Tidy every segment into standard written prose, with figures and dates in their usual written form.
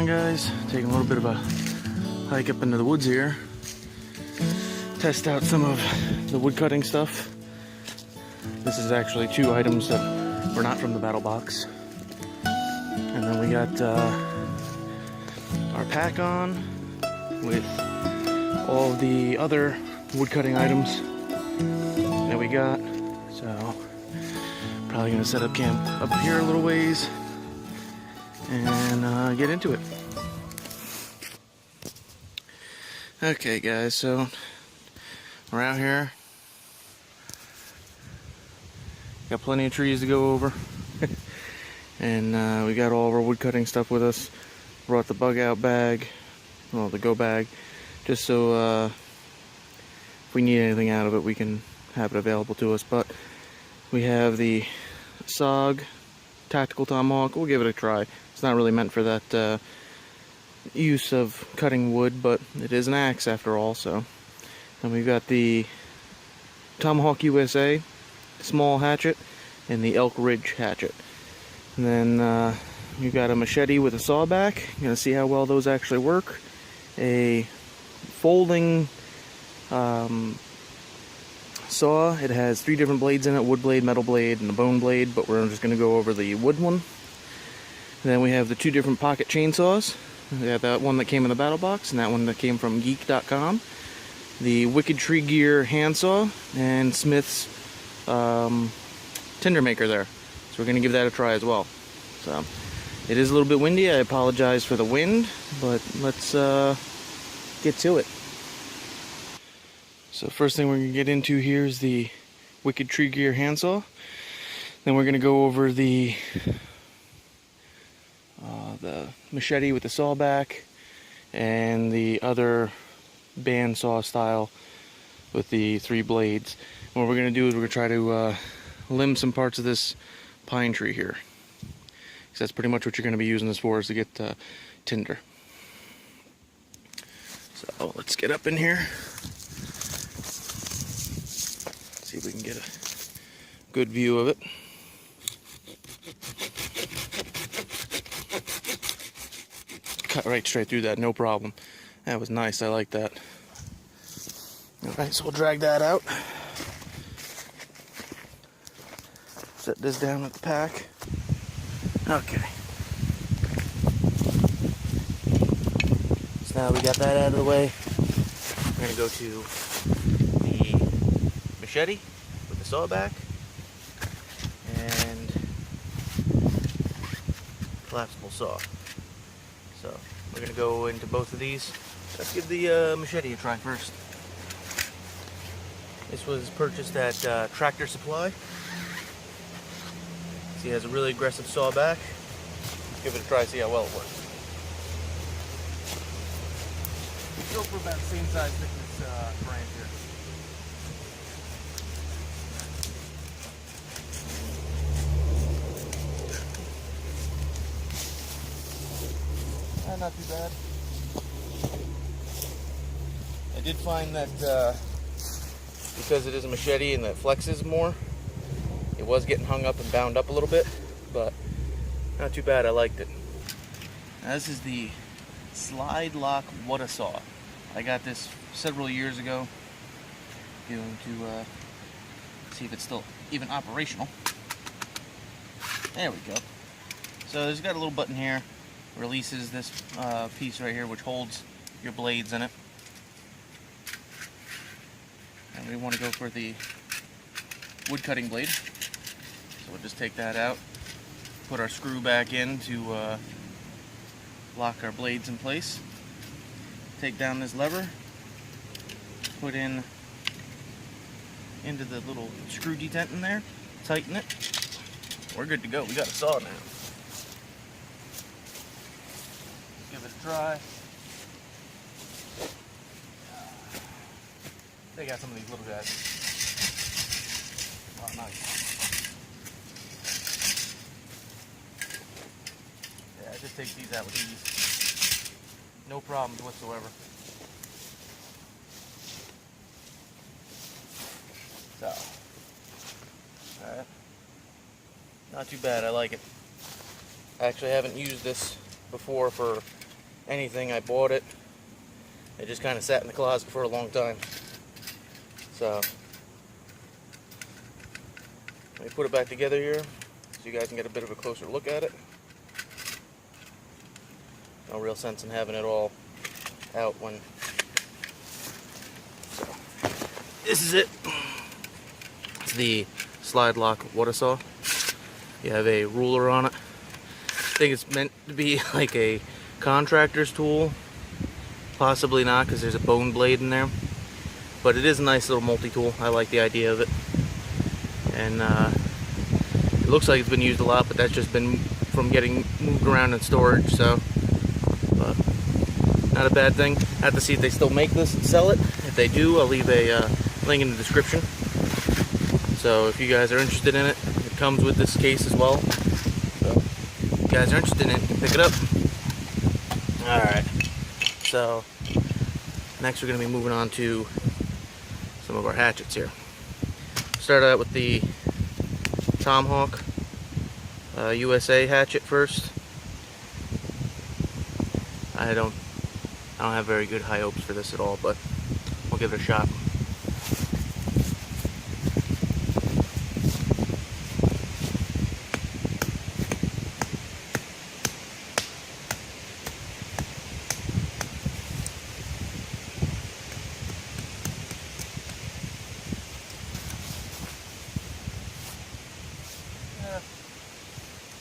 guys? Taking a little bit of a hike up into the woods here. Test out some of the wood cutting stuff. This is actually 2 items that were not from the battle box. And then we got our pack on with all the other wood cutting items that we got. So probably gonna set up camp up here a little ways and get into it. Okay guys, so we're out here. Got plenty of trees to go over. And we got all of our wood cutting stuff with us. Brought the bug out bag, well, the go bag, just so if we need anything out of it we can have it available to us. But we have the SOG tactical tomahawk. We'll give it a try. It's not really meant for that use of cutting wood, but it is an axe after all. So, and we've got the Tomahawk USA small hatchet and the Elk Ridge hatchet. And then we've got a machete with a saw back. I'm gonna see how well those actually work. A folding saw. It has 3 different blades in it: wood blade, metal blade, and a bone blade, but we're just going to go over the wood one. And then we have the 2 different pocket chainsaws. We have that one that came in the battle box and that one that came from geek.com. The Wicked Tree Gear handsaw and Smith's tinder maker there. So we're going to give that a try as well. So it is a little bit windy. I apologize for the wind, but let's get to it. So first thing we're going to get into here is the Wicked Tree Gear handsaw. Then we're going to go over the machete with the saw back and the other bandsaw style with the 3 blades. And what we're going to do is we're going to try to limb some parts of this pine tree here. Because that's pretty much what you're going to be using this for, is to get tinder. So let's get up in here. See if we can get a good view of it. Cut right straight through that, no problem. That was nice, I like that. Alright, so we'll drag that out. Set this down with the pack. Okay. So now we got that out of the way. We're going to go to the machete with the saw back and collapsible saw. So we're going to go into both of these. Let's give the machete a try first. This was purchased at Tractor Supply. See, it has a really aggressive saw back. Let's give it a try, see how well it works. Go for about the same size thickness branch here. Not too bad. I did find that because it is a machete and that flexes more, it was getting hung up and bound up a little bit, but not too bad. I liked it. Now, this is the Slide Lock Wutta Saw. I got this several years ago. Going to see if it's still even operational. There we go. So there's got a little button here. Releases this piece right here, which holds your blades in it. And we want to go for the wood cutting blade. So we'll just take that out, put our screw back in to lock our blades in place. Take down this lever, put in into the little screw detent in there, tighten it. We're good to go. We got a saw now. Give it a try. Take out some of these little guys. Oh, nice. Yeah, just take these out with ease. No problems whatsoever. So, alright. Not too bad, I like it. I actually haven't used this before for anything. I bought it. It just kind of sat in the closet for a long time. So let me put it back together here so you guys can get a bit of a closer look at it. No real sense in having it all out when... So this is it. It's the slide lock water saw. You have a ruler on it. I think it's meant to be like a contractor's tool. Possibly not, because there's a bone blade in there. But it is a nice little multi-tool. I like the idea of it. And it looks like it's been used a lot, but that's just been from getting moved around in storage, so but not a bad thing. I have to see if they still make this and sell it. If they do, I'll leave a link in the description. So if you guys are interested in it, it comes with this case as well. So if you guys are interested in it, you can pick it up. Alright, so next we're going to be moving on to some of our hatchets here. Start out with the Tomahawk USA hatchet first. I don't have very good high hopes for this at all, but we'll give it a shot.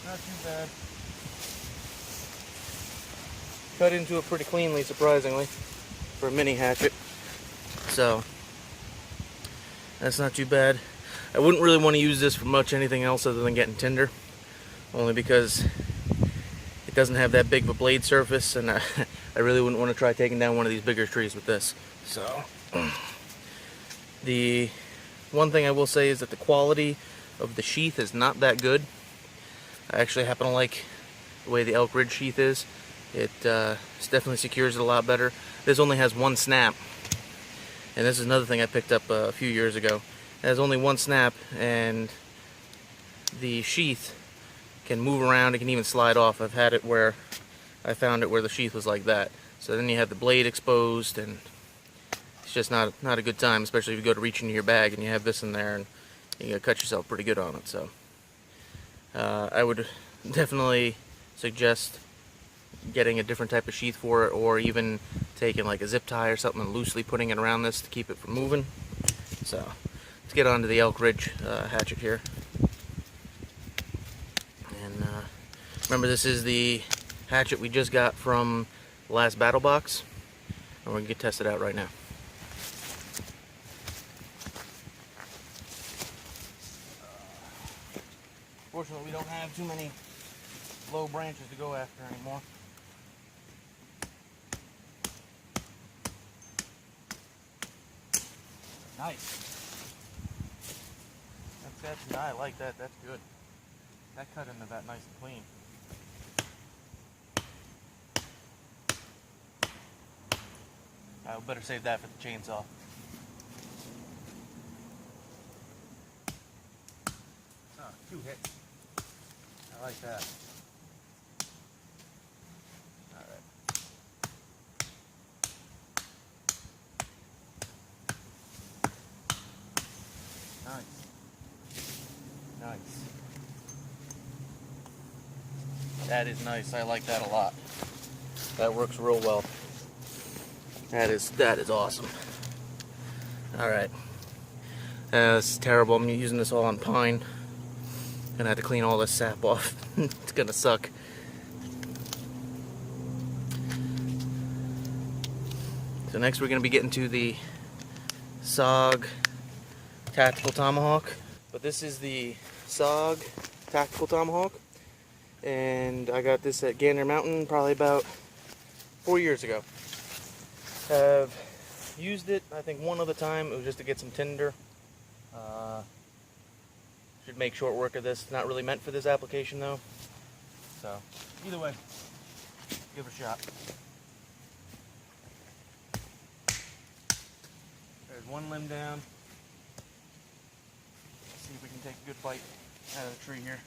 Not too bad. Cut into it pretty cleanly, surprisingly, for a mini hatchet. So that's not too bad. I wouldn't really want to use this for much anything else other than getting tinder, only because it doesn't have that big of a blade surface, and I really wouldn't want to try taking down one of these bigger trees with this. So the one thing I will say is that the quality of the sheath is not that good. I actually happen to like the way the Elk Ridge sheath is. It definitely secures it a lot better. This only has one snap, and this is another thing I picked up a few years ago. It has only one snap, and the sheath can move around. It can even slide off. I've had it where I found it where the sheath was like that. So then you have the blade exposed, and it's just not a good time, especially if you go to reach into your bag and you have this in there, and you're gonna cut yourself pretty good on it. So I would definitely suggest getting a different type of sheath for it, or even taking like a zip tie or something and loosely putting it around this to keep it from moving. So let's get on to the Elk Ridge hatchet here. And remember, this is the hatchet we just got from the last battle box, and we're gonna get tested out right now. Fortunately, we don't have too many low branches to go after anymore. Nice. I like that. That's good. That cut into that nice and clean. I better save that for the chainsaw. Oh, 2 hits. I like that. Alright. Nice. Nice. That is nice. I like that a lot. That works real well. That is awesome. Alright. That's terrible. I'm using this all on pine. Gonna have to clean all this sap off. It's gonna suck. So next we're gonna be getting to the SOG Tactical Tomahawk. But this is the SOG Tactical Tomahawk, and I got this at Gander Mountain probably about 4 years ago. Have used it, I think, one other time. It was just to get some tinder. Should make short work of this. It's not really meant for this application though. So either way, give it a shot. There's one limb down. Let's see if we can take a good bite out of the tree here.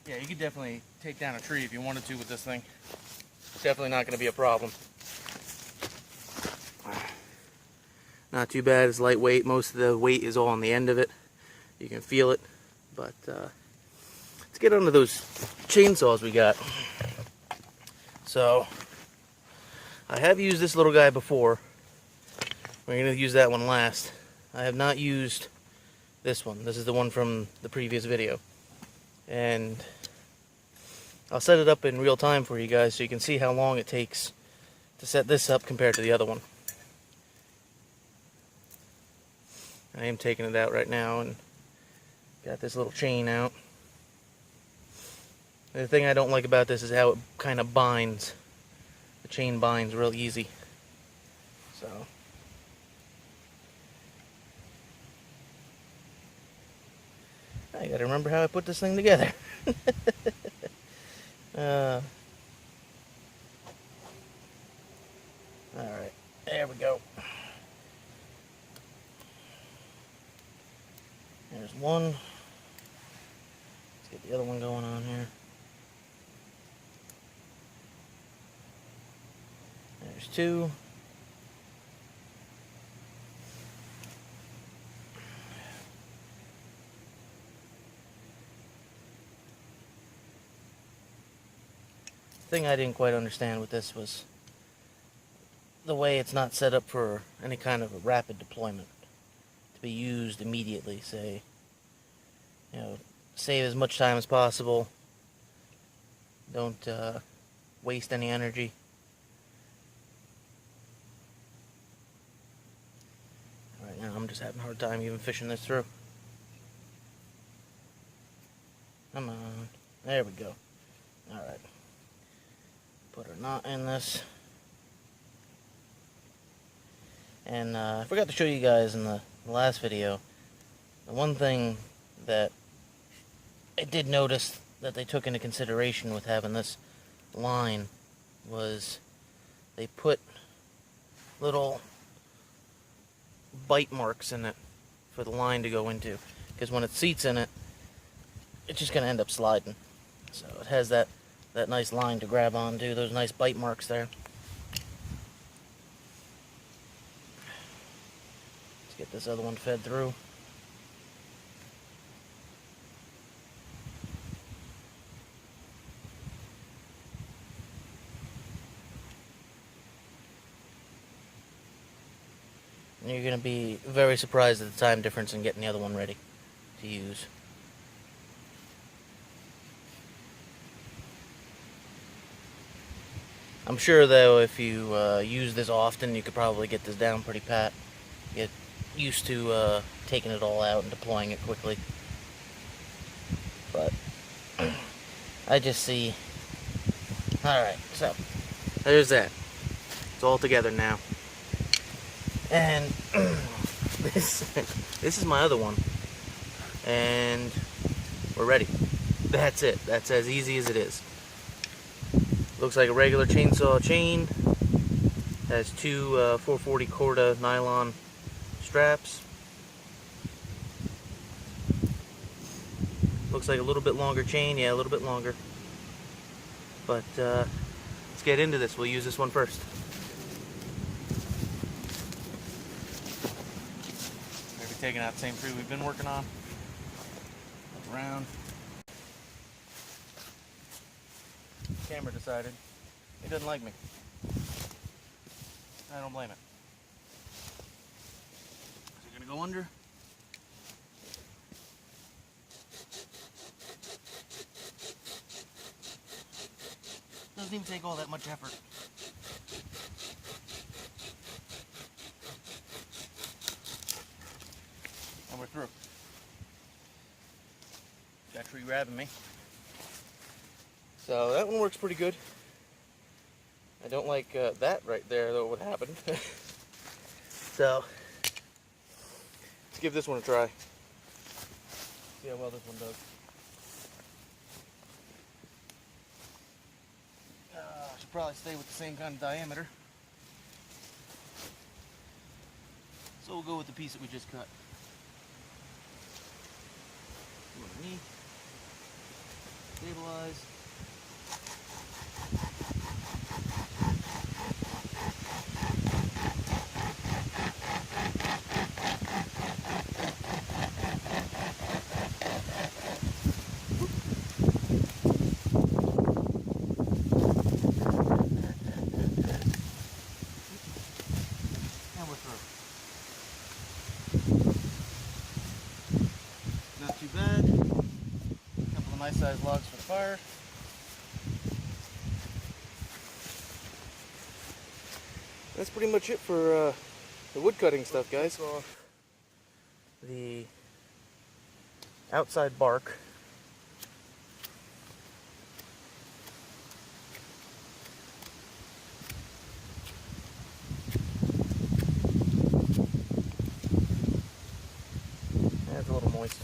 Yeah, you could definitely take down a tree if you wanted to with this thing. Definitely not going to be a problem. Not too bad, it's lightweight. Most of the weight is all on the end of it. You can feel it. But let's get onto those chainsaws we got. So, I have used this little guy before. We're going to use that one last. I have not used this one. This is the one from the previous video. And I'll set it up in real time for you guys so you can see how long it takes to set this up compared to the other one. I am taking it out right now and got this little chain out. The thing I don't like about this is how it kind of binds. The chain binds real easy. So I gotta remember how I put this thing together. Alright, there we go. There's one. Let's get the other one going on here. There's two. The thing I didn't quite understand with this was the way it's not set up for any kind of a rapid deployment to be used immediately. Say, save as much time as possible. Don't waste any energy. Right now I'm just having a hard time even fishing this through. Come on. There we go. Alright. Put our knot in this. And I forgot to show you guys in the last video, the one thing that I did notice that they took into consideration with having this line was they put little bite marks in it for the line to go into, because when it seats in it, it's just going to end up sliding. So it has that nice line to grab onto, those nice bite marks there. Let's get this other one fed through. And you're going to be very surprised at the time difference in getting the other one ready to use. I'm sure, though, if you use this often, you could probably get this down pretty pat. Get used to taking it all out and deploying it quickly. But I just see... Alright, so there's that. It's all together now. And this is my other one. And we're ready. That's it. That's as easy as it is. Looks like a regular chainsaw chain. Has two 440 Corda nylon straps. Looks like a little bit longer chain. Yeah, a little bit longer. But let's get into this. We'll use this one first. Maybe taking out the same tree we've been working on. Look around. Camera decided it doesn't like me. I don't blame it. Is it gonna go under? Doesn't even take all that much effort. And we're through. Got a tree grabbing me. So that one works pretty good. I don't like that right there, though, what happened. So, let's give this one a try. See how well this one does. I should probably stay with the same kind of diameter. So we'll go with the piece that we just cut. Underneath. stabilize. And we're through. Not too bad. A couple of nice sized logs for the fire. That's pretty much it for the wood cutting stuff, guys. Off the outside bark. That's a little moist.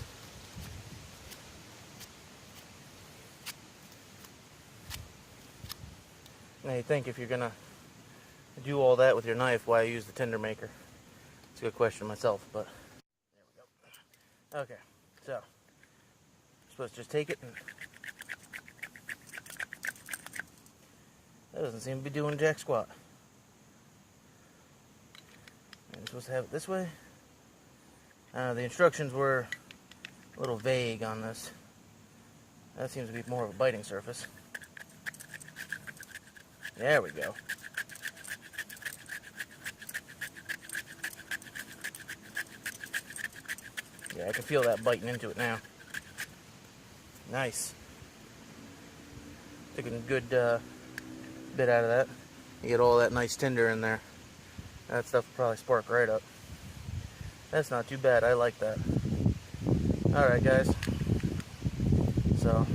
Now you think if you're gonna do all that with your knife, why use the tinder maker? It's a good question myself, but there we go. Okay, so I'm supposed to just take it and that doesn't seem to be doing jack squat. I'm supposed to have it this way. The instructions were a little vague on this. That seems to be more of a biting surface. There we go. Yeah, I can feel that biting into it now. Nice. Took a good bit out of that. You get all that nice tinder in there. That stuff will probably spark right up. That's not too bad. I like that. Alright, guys. So,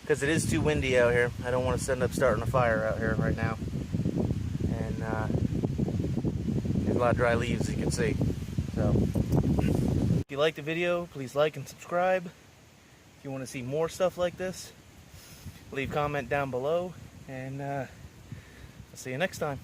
because it is too windy out here, I don't want to end up starting a fire out here right now. And there's a lot of dry leaves, you can see. So, if you like the video, please like and subscribe. If you want to see more stuff like this, leave a comment down below. And I'll see you next time.